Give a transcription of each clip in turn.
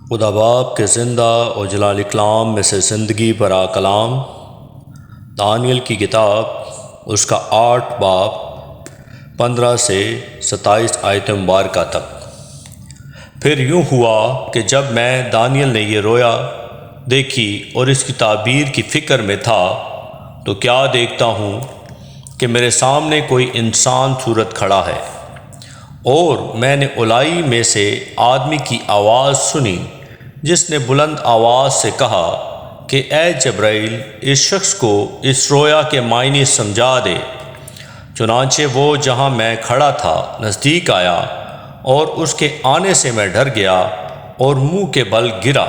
خدا باپ کے زندہ و جلال اکلام میں سے زندگی برا کلام دانیل کی کتاب اس کا 8 باب 15 سے 27 آیت مبارکہ تک۔ پھر یوں ہوا کہ جب میں دانیل نے یہ رویا دیکھی اور اس کی تعبیر کی فکر میں تھا تو کیا دیکھتا ہوں کہ میرے سامنے کوئی انسان صورت کھڑا ہے، اور میں نے الائی میں سے آدمی کی آواز سنی جس نے بلند آواز سے کہا کہ اے جبرائیل، اس شخص کو اس رویا کے معنی سمجھا دے۔ چنانچہ وہ جہاں میں کھڑا تھا نزدیک آیا، اور اس کے آنے سے میں ڈر گیا اور منہ کے بل گرا۔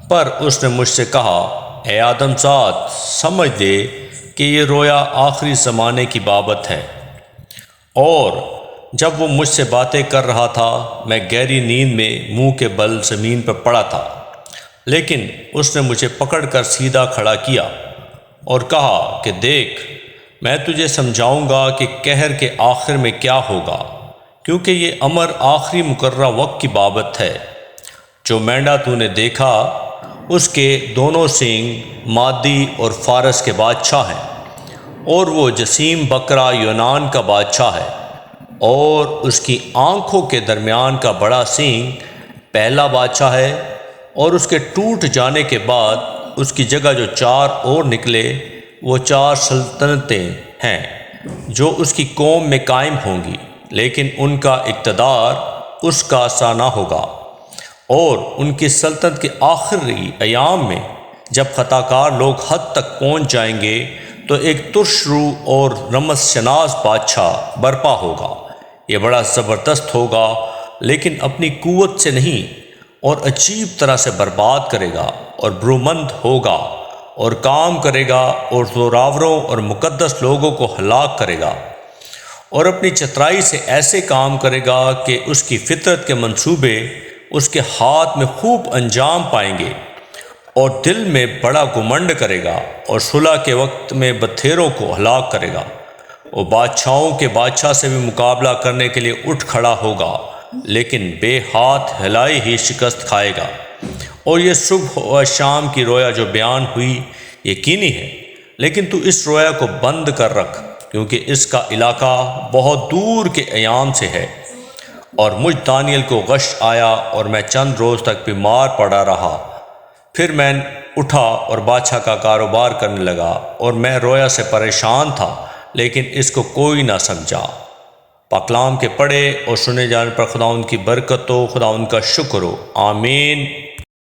پر اس نے مجھ سے کہا، اے آدم زاد، سمجھ لے کہ یہ رویا آخری زمانے کی بابت ہے۔ اور جب وہ مجھ سے باتیں کر رہا تھا میں گہری نیند میں منہ کے بل زمین پر پڑا تھا، لیکن اس نے مجھے پکڑ کر سیدھا کھڑا کیا اور کہا کہ دیکھ، میں تجھے سمجھاؤں گا کہ قہر کے آخر میں کیا ہوگا، کیونکہ یہ امر آخری مقررہ وقت کی بابت ہے۔ جو مینڈا تو نے دیکھا اس کے دونوں سینگ مادی اور فارس کے بادشاہ ہیں، اور وہ جسیم بکرا یونان کا بادشاہ ہے، اور اس کی آنکھوں کے درمیان کا بڑا سینگ پہلا بادشاہ ہے، اور اس کے ٹوٹ جانے کے بعد اس کی جگہ جو 4 اور نکلے وہ 4 سلطنتیں ہیں جو اس کی قوم میں قائم ہوں گی، لیکن ان کا اقتدار اس کا سا نہ ہوگا۔ اور ان کی سلطنت کے آخری ایام میں جب خطا کار لوگ حد تک پہنچ جائیں گے تو ایک ترش رو اور رمز شناس بادشاہ برپا ہوگا۔ یہ بڑا زبردست ہوگا، لیکن اپنی قوت سے نہیں، اور عجیب طرح سے برباد کرے گا، اور برومند ہوگا اور کام کرے گا، اور زوراوروں اور مقدس لوگوں کو ہلاک کرے گا، اور اپنی چترائی سے ایسے کام کرے گا کہ اس کی فطرت کے منصوبے اس کے ہاتھ میں خوب انجام پائیں گے، اور دل میں بڑا گھمنڈ کرے گا، اور صلح کے وقت میں بتھیروں کو ہلاک کرے گا۔ وہ بادشاہوں کے بادشاہ سے بھی مقابلہ کرنے کے لیے اٹھ کھڑا ہوگا، لیکن بے ہاتھ ہلائی ہی شکست کھائے گا۔ اور یہ صبح و شام کی رویا جو بیان ہوئی یقینی ہے، لیکن تو اس رویا کو بند کر رکھ، کیونکہ اس کا علاقہ بہت دور کے ایام سے ہے۔ اور مجھ دانیل کو غش آیا اور میں چند روز تک بیمار پڑا رہا۔ پھر میں اٹھا اور بادشاہ کا کاروبار کرنے لگا، اور میں رویا سے پریشان تھا، لیکن اس کو کوئی نہ سمجھا۔ پاکلام کے پڑھے اور سنے جانے پر خداوند کی برکت ہو، خداوند کا شکر ہو، آمین۔